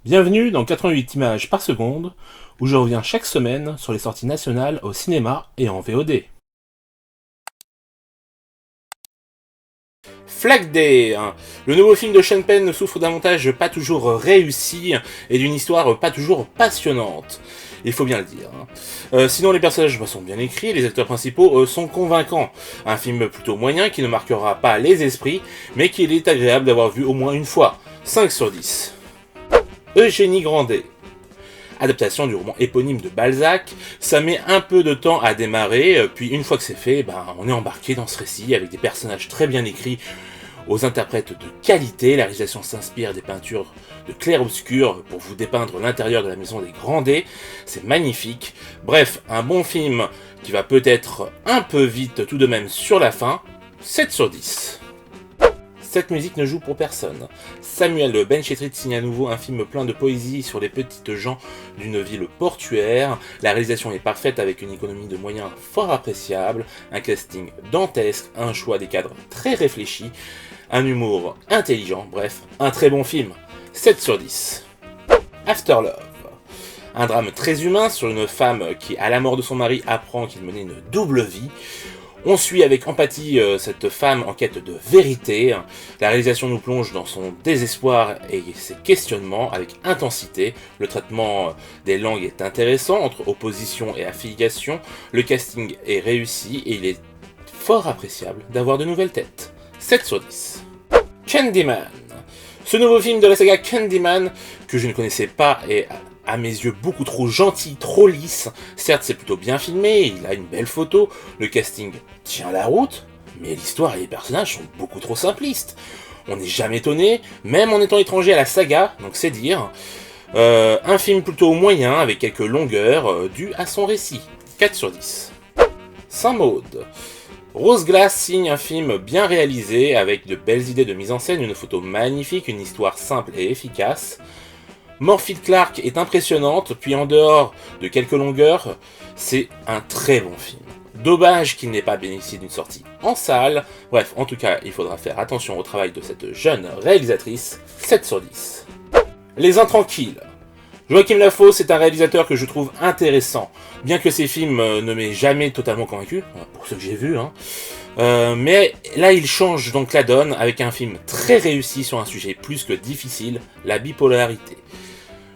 Bienvenue dans 88 images par seconde, où je reviens chaque semaine sur les sorties nationales au cinéma et en VOD. Flag Day, hein. Le nouveau film de Sean Penn souffre d'un montage pas toujours réussi et d'une histoire pas toujours passionnante. Il faut bien le dire. Sinon les personnages sont bien écrits et les acteurs principaux sont convaincants. Un film plutôt moyen qui ne marquera pas les esprits, mais qu'il est agréable d'avoir vu au moins une fois. 5 sur 10. Eugénie Grandet. Adaptation du roman éponyme de Balzac, ça met un peu de temps à démarrer, puis une fois que c'est fait, on est embarqué dans ce récit avec des personnages très bien écrits, aux interprètes de qualité. La réalisation s'inspire des peintures de clair-obscur pour vous dépeindre l'intérieur de la maison des Grandet, c'est magnifique. Bref, un bon film qui va peut-être un peu vite tout de même sur la fin, 7 sur 10. Cette musique ne joue pour personne. Samuel Benchetrit signe à nouveau un film plein de poésie sur les petites gens d'une ville portuaire. La réalisation est parfaite avec une économie de moyens fort appréciable, un casting dantesque, un choix des cadres très réfléchi, un humour intelligent, bref, un très bon film. 7 sur 10. After Love. Un drame très humain sur une femme qui, à la mort de son mari, apprend qu'il menait une double vie. On suit avec empathie cette femme en quête de vérité. La réalisation nous plonge dans son désespoir et ses questionnements avec intensité. Le traitement des langues est intéressant entre opposition et affiliation. Le casting est réussi et il est fort appréciable d'avoir de nouvelles têtes. 7 sur 10. Candyman. Ce nouveau film de la saga Candyman, que je ne connaissais pas, est à mes yeux beaucoup trop gentil, trop lisse. Certes, c'est plutôt bien filmé, il a une belle photo, le casting tient la route, mais l'histoire et les personnages sont beaucoup trop simplistes. On n'est jamais étonné, même en étant étranger à la saga, donc c'est dire. Un film plutôt moyen, avec quelques longueurs, dues à son récit. 4 sur 10. Saint-Maud. Rose Glass signe un film bien réalisé, avec de belles idées de mise en scène, une photo magnifique, une histoire simple et efficace. Morphy Clark est impressionnante, puis en dehors de quelques longueurs, c'est un très bon film. Dommage qu'il n'ait pas bénéficié d'une sortie en salle. Bref, en tout cas, il faudra faire attention au travail de cette jeune réalisatrice. 7 sur 10. Les Intranquilles. Joachim Lafosse est un réalisateur que je trouve intéressant, bien que ses films ne m'aient jamais totalement convaincu, pour ceux que j'ai vus, mais là il change donc la donne avec un film très réussi sur un sujet plus que difficile, la bipolarité.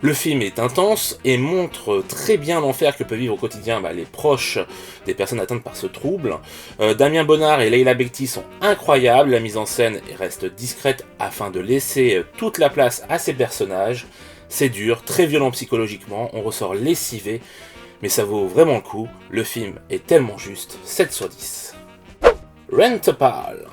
Le film est intense et montre très bien l'enfer que peut vivre au quotidien les proches des personnes atteintes par ce trouble. Damien Bonnard et Leila Bekti sont incroyables, la mise en scène reste discrète afin de laisser toute la place à ces personnages. C'est dur, très violent psychologiquement, on ressort lessivé, mais ça vaut vraiment le coup, le film est tellement juste, 7 sur 10. Rent-A-Pal.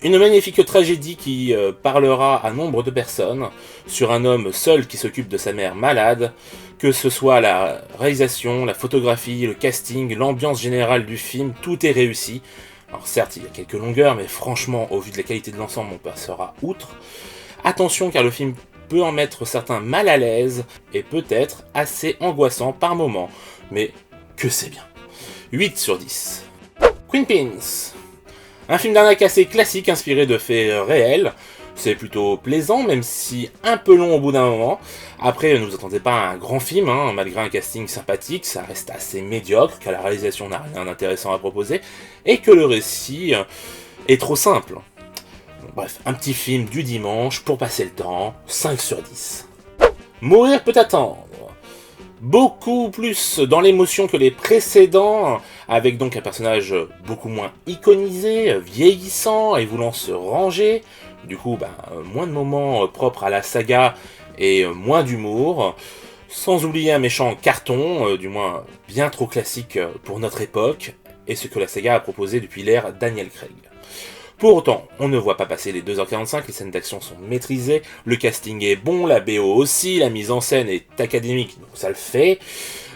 Une magnifique tragédie qui parlera à nombre de personnes, sur un homme seul qui s'occupe de sa mère malade, que ce soit la réalisation, la photographie, le casting, l'ambiance générale du film, tout est réussi. Alors certes, il y a quelques longueurs, mais franchement, au vu de la qualité de l'ensemble, on passera outre. Attention car le film peut en mettre certains mal à l'aise, et peut-être assez angoissant par moments, mais que c'est bien. 8 sur 10. Queen Pins. Un film d'arnaque assez classique inspiré de faits réels. C'est plutôt plaisant, même si un peu long au bout d'un moment. Après, ne vous attendez pas à un grand film, malgré un casting sympathique, ça reste assez médiocre, car la réalisation n'a rien d'intéressant à proposer, et que le récit est trop simple. Bref, un petit film du dimanche pour passer le temps, 5 sur 10. Mourir peut attendre. Beaucoup plus dans l'émotion que les précédents, avec donc un personnage beaucoup moins iconisé, vieillissant et voulant se ranger. Du coup, moins de moments propres à la saga et moins d'humour. Sans oublier un méchant carton, du moins bien trop classique pour notre époque, et ce que la saga a proposé depuis l'ère Daniel Craig. Pour autant, on ne voit pas passer les 2h45, les scènes d'action sont maîtrisées, le casting est bon, la BO aussi, la mise en scène est académique, donc ça le fait.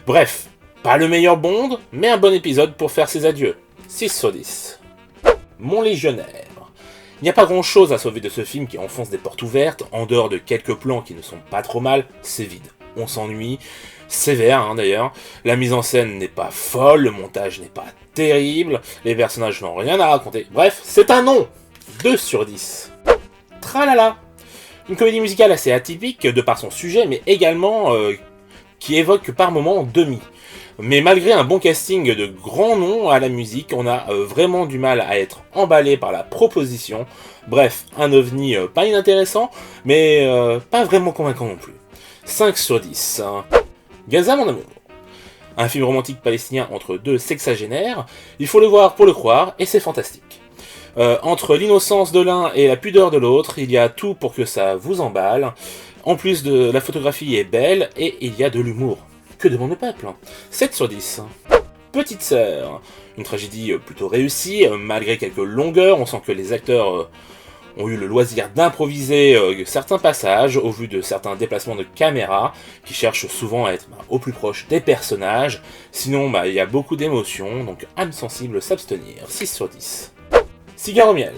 Bref, pas le meilleur Bond, mais un bon épisode pour faire ses adieux. 6 sur 10. Mon légionnaire. Il n'y a pas grand chose à sauver de ce film qui enfonce des portes ouvertes, en dehors de quelques plans qui ne sont pas trop mal, c'est vide. On s'ennuie, sévère d'ailleurs, la mise en scène n'est pas folle, le montage n'est pas terrible, les personnages n'ont rien à raconter, bref, c'est un non. 2 sur 10. Tralala. Une comédie musicale assez atypique de par son sujet, mais également qui évoque par moments demi. Mais malgré un bon casting de grands noms à la musique, on a vraiment du mal à être emballé par la proposition. Bref, un ovni pas inintéressant, mais pas vraiment convaincant non plus. 5 sur 10. Gaza mon amour. Un film romantique palestinien entre deux sexagénaires, il faut le voir pour le croire, et c'est fantastique. Entre l'innocence de l'un et la pudeur de l'autre, il y a tout pour que ça vous emballe. En plus de la photographie est belle, et il y a de l'humour. Que demande le peuple? 7 sur 10. Petite Sœur. Une tragédie plutôt réussie, malgré quelques longueurs, on sent que les acteurs ont eu le loisir d'improviser certains passages au vu de certains déplacements de caméra qui cherchent souvent à être au plus proche des personnages. Sinon, il y a beaucoup d'émotions, donc âme sensible s'abstenir. 6 sur 10. Cigare au miel.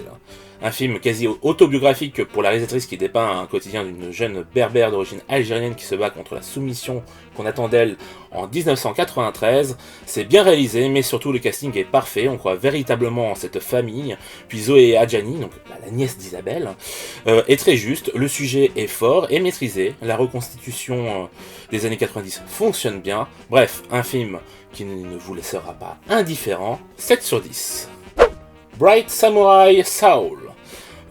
Un film quasi autobiographique pour la réalisatrice qui dépeint un quotidien d'une jeune berbère d'origine algérienne qui se bat contre la soumission qu'on attend d'elle en 1993. C'est bien réalisé, mais surtout le casting est parfait, on croit véritablement en cette famille. Puis Zoé Adjani, donc la nièce d'Isabelle, est très juste, le sujet est fort et maîtrisé, la reconstitution des années 90 fonctionne bien. Bref, un film qui ne vous laissera pas indifférent. 7 sur 10. Bright Samurai Soul.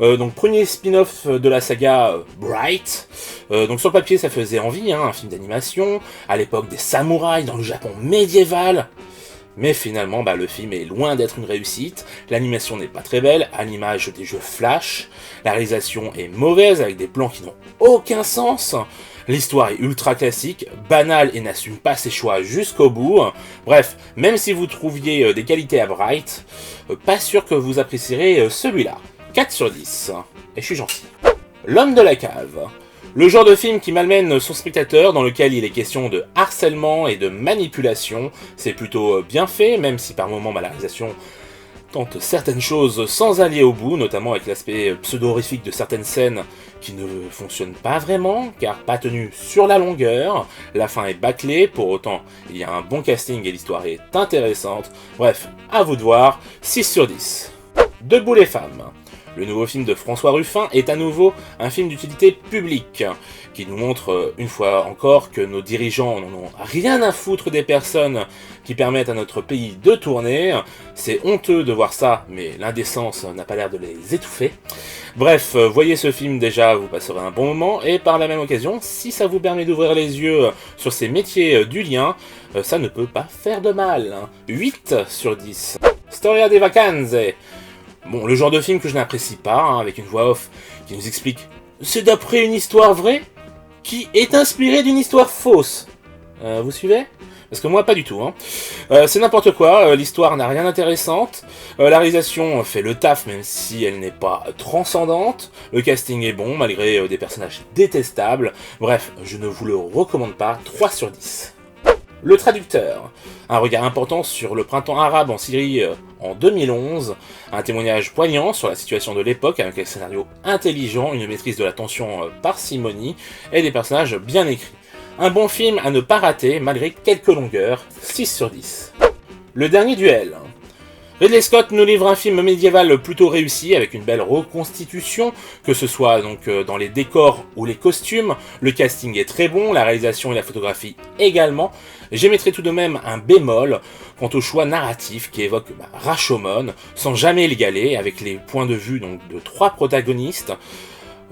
Donc premier spin-off de la saga Bright. Donc sur le papier ça faisait envie, un film d'animation, à l'époque des samouraïs dans le Japon médiéval. Mais finalement le film est loin d'être une réussite, l'animation n'est pas très belle, à l'image des jeux Flash, la réalisation est mauvaise avec des plans qui n'ont aucun sens, l'histoire est ultra classique, banale et n'assume pas ses choix jusqu'au bout. Bref, même si vous trouviez des qualités à Bright, pas sûr que vous apprécierez celui-là. 4 sur 10. Et je suis gentil. L'homme de la cave. Le genre de film qui malmène son spectateur, dans lequel il est question de harcèlement et de manipulation. C'est plutôt bien fait, même si par moments la réalisation tente certaines choses sans aller au bout, notamment avec l'aspect pseudo-horrifique de certaines scènes qui ne fonctionnent pas vraiment, car pas tenues sur la longueur, la fin est bâclée, pour autant il y a un bon casting et l'histoire est intéressante. Bref, à vous de voir, 6 sur 10. Debout les femmes. Le nouveau film de François Ruffin est à nouveau un film d'utilité publique, qui nous montre une fois encore que nos dirigeants n'en ont rien à foutre des personnes qui permettent à notre pays de tourner. C'est honteux de voir ça, mais l'indécence n'a pas l'air de les étouffer. Bref, voyez ce film déjà, vous passerez un bon moment, et par la même occasion, si ça vous permet d'ouvrir les yeux sur ces métiers du lien, ça ne peut pas faire de mal. 8 sur 10. Storia dei Vacanze. Bon, le genre de film que je n'apprécie pas, avec une voix off qui nous explique « C'est d'après une histoire vraie qui est inspirée d'une histoire fausse ». Vous suivez ? Parce que moi, pas du tout. C'est n'importe quoi, l'histoire n'a rien d'intéressant, la réalisation fait le taf même si elle n'est pas transcendante, le casting est bon malgré des personnages détestables, bref, je ne vous le recommande pas, 3 sur 10. Le traducteur, un regard important sur le printemps arabe en Syrie en 2011, un témoignage poignant sur la situation de l'époque avec un scénario intelligent, une maîtrise de la tension parcimonie et des personnages bien écrits. Un bon film à ne pas rater malgré quelques longueurs, 6 sur 10. Le dernier duel. Ridley Scott nous livre un film médiéval plutôt réussi avec une belle reconstitution, que ce soit donc dans les décors ou les costumes. Le casting est très bon, la réalisation et la photographie également. J'émettrai tout de même un bémol quant au choix narratif qui évoque Rashomon, sans jamais l'égaler, avec les points de vue donc, de 3 protagonistes,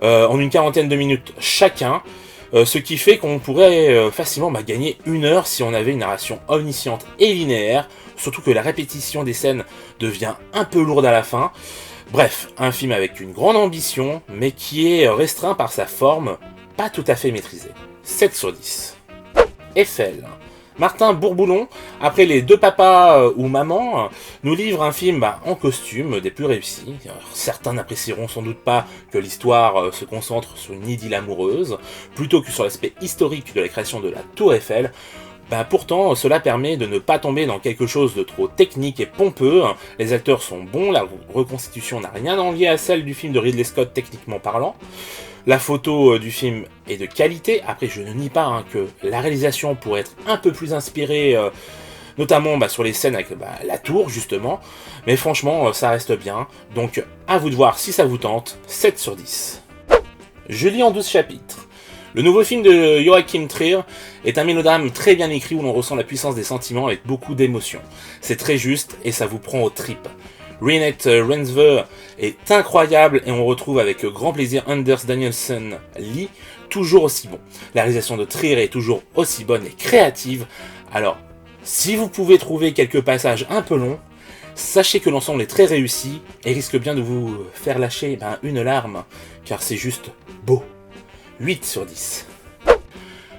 en une quarantaine de minutes chacun. Ce qui fait qu'on pourrait facilement gagner 1 heure si on avait une narration omnisciente et linéaire, surtout que la répétition des scènes devient un peu lourde à la fin. Bref, un film avec une grande ambition, mais qui est restreint par sa forme, pas tout à fait maîtrisée. 7 sur 10. Eiffel. Martin Bourboulon, après Les Deux papas ou Maman, nous livre un film en costume des plus réussis. Alors, certains n'apprécieront sans doute pas que l'histoire se concentre sur une idylle amoureuse, plutôt que sur l'aspect historique de la création de la Tour Eiffel. Pourtant, cela permet de ne pas tomber dans quelque chose de trop technique et pompeux. Les acteurs sont bons, la reconstitution n'a rien à envier à celle du film de Ridley Scott techniquement parlant. La photo du film est de qualité, après je ne nie pas que la réalisation pourrait être un peu plus inspirée, notamment sur les scènes avec la tour justement, mais franchement ça reste bien, donc à vous de voir si ça vous tente, 7 sur 10. Je lis en 12 chapitres. Le nouveau film de Joachim Trier est un mélodrame très bien écrit où l'on ressent la puissance des sentiments avec beaucoup d'émotions. C'est très juste et ça vous prend aux tripes. Renate Reinsve est incroyable et on retrouve avec grand plaisir Anders Danielsen Lee, toujours aussi bon. La réalisation de Trier est toujours aussi bonne et créative. Alors, si vous pouvez trouver quelques passages un peu longs, sachez que l'ensemble est très réussi et risque bien de vous faire lâcher une larme, car c'est juste beau. 8 sur 10.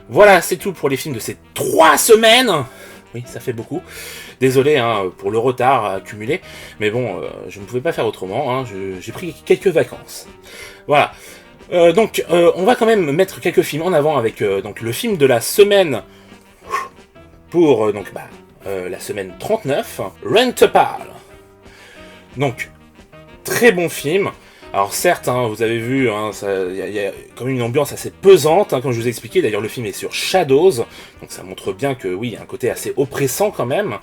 Voilà, c'est tout pour les films de ces 3 semaines. Oui, ça fait beaucoup. Désolé pour le retard accumulé, mais bon, je ne pouvais pas faire autrement, j'ai pris quelques vacances. Voilà. Donc, on va quand même mettre quelques films en avant avec donc, le film de la semaine pour la semaine 39, Rent-A-Pal. Donc, très bon film. Alors certes, vous avez vu, il y a quand même une ambiance assez pesante, comme je vous ai expliqué. D'ailleurs, le film est sur Shadows, donc ça montre bien que oui, il y a un côté assez oppressant quand même,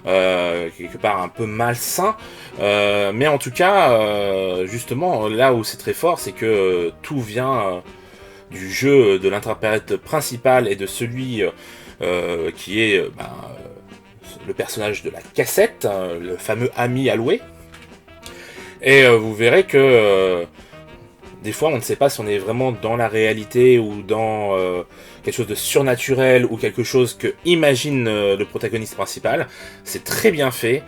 quelque part un peu malsain. Mais en tout cas, justement, là où c'est très fort, c'est que tout vient du jeu de l'interprète principal et de celui qui est le personnage de la cassette, le fameux ami alloué. Et vous verrez que des fois on ne sait pas si on est vraiment dans la réalité ou dans quelque chose de surnaturel ou quelque chose que imagine le protagoniste principal. C'est très bien fait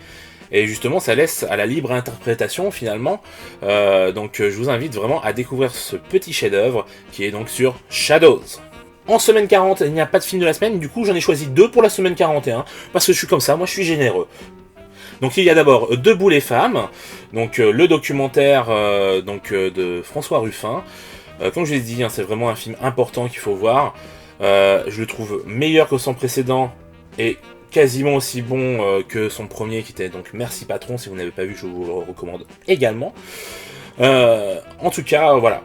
et justement ça laisse à la libre interprétation finalement. Donc je vous invite vraiment à découvrir ce petit chef-d'œuvre qui est donc sur Shadows. En semaine 40, il n'y a pas de film de la semaine, du coup j'en ai choisi 2 pour la semaine 41, parce que je suis comme ça, moi je suis généreux. Donc il y a d'abord Debout les femmes, donc le documentaire de François Ruffin. Comme je l'ai dit, c'est vraiment un film important qu'il faut voir. Je le trouve meilleur que son précédent et quasiment aussi bon que son premier qui était donc Merci Patron. Si vous n'avez pas vu, je vous le recommande également. En tout cas, voilà.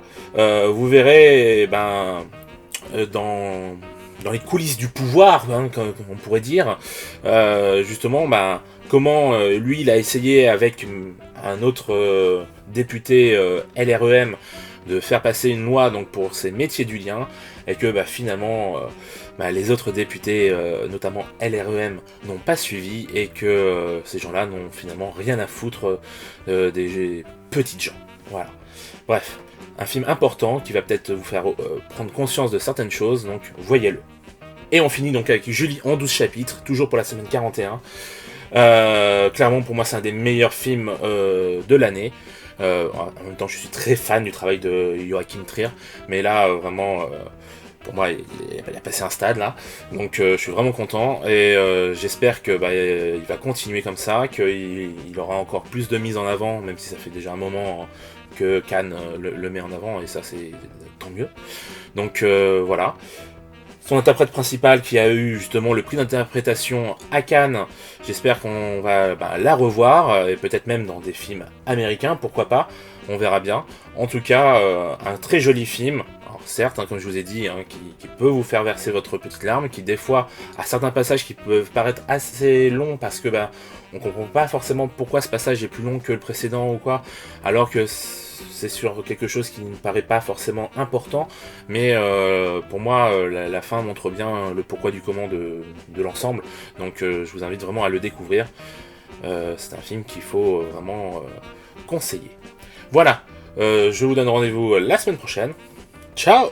Vous verrez dans les coulisses du pouvoir, comme on pourrait dire, justement, comment lui il a essayé avec un autre député LREM de faire passer une loi donc pour ces métiers du lien, et que finalement les autres députés, notamment LREM, n'ont pas suivi, et que ces gens-là n'ont finalement rien à foutre des petites gens. Voilà. Bref, un film important qui va peut-être vous faire prendre conscience de certaines choses, donc voyez-le. Et on finit donc avec Julie en 12 chapitres, toujours pour la semaine 41. Clairement, pour moi, c'est un des meilleurs films de l'année. En même temps, je suis très fan du travail de Joachim Trier, mais là, vraiment, pour moi, il a passé un stade là. Donc, je suis vraiment content et j'espère que il va continuer comme ça, qu'il aura encore plus de mise en avant, même si ça fait déjà un moment que Cannes le met en avant, et ça, c'est tant mieux. Donc, voilà. Son interprète principal qui a eu justement le prix d'interprétation à Cannes, j'espère qu'on va la revoir, et peut-être même dans des films américains, pourquoi pas, on verra bien. En tout cas, un très joli film, alors certes, comme je vous ai dit, qui peut vous faire verser votre petite larme, qui des fois a certains passages qui peuvent paraître assez longs parce que on comprend pas forcément pourquoi ce passage est plus long que le précédent ou quoi, alors que c'est sur quelque chose qui ne paraît pas forcément important, mais pour moi la fin montre bien le pourquoi du comment de l'ensemble, donc je vous invite vraiment à le découvrir. C'est un film qu'il faut vraiment conseiller. Voilà, je vous donne rendez-vous la semaine prochaine. Ciao!